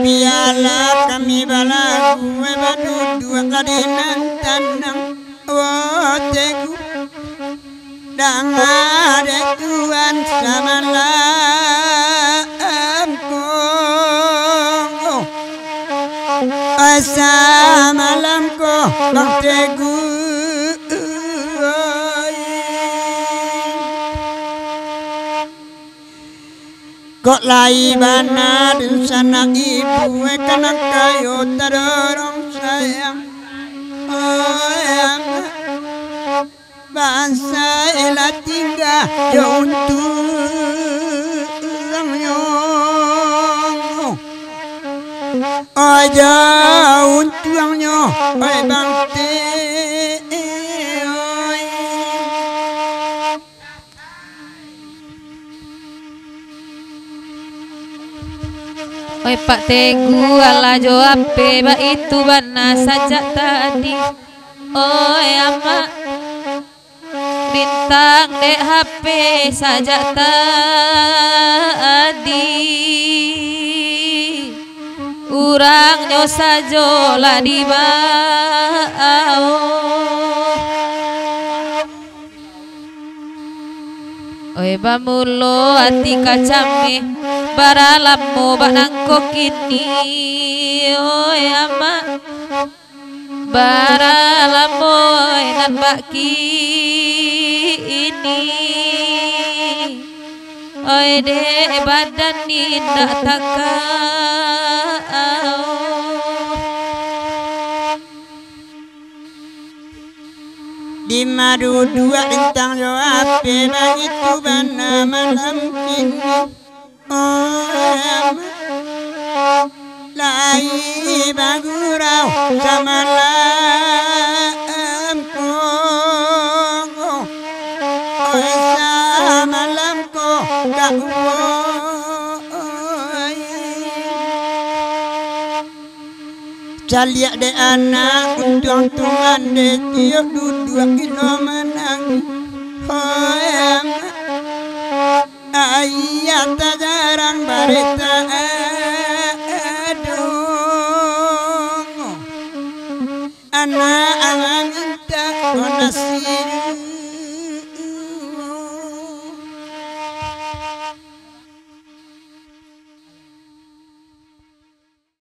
Biarlah kami balagu berdua kadinan tanam wotegu dan ada Tuhan samalamku samalamku bang tegu kok lai bana dan sana ibu kanak kayo tadorong sayang bangsa ela tinggal yo untuk nyong aja untuk nyong bang te Oi Pak Teguh ala jawab ba itu bana saja tadi. Oi ama bintang dek HP saja tadi. Urangnya saja lah di bawah. Oi bamulo hati kacame baralamu banangko kini. Oi ama baralamu nan baki ini. Oi de badan nindak takau. Di madu dua bintang yo ape begitu bana malam kini lai bagurau sama lampu sama lampu Jaliak de anak untung tungan de tiap duduk kilo menang ayat jarang barita aduh anak minta nasi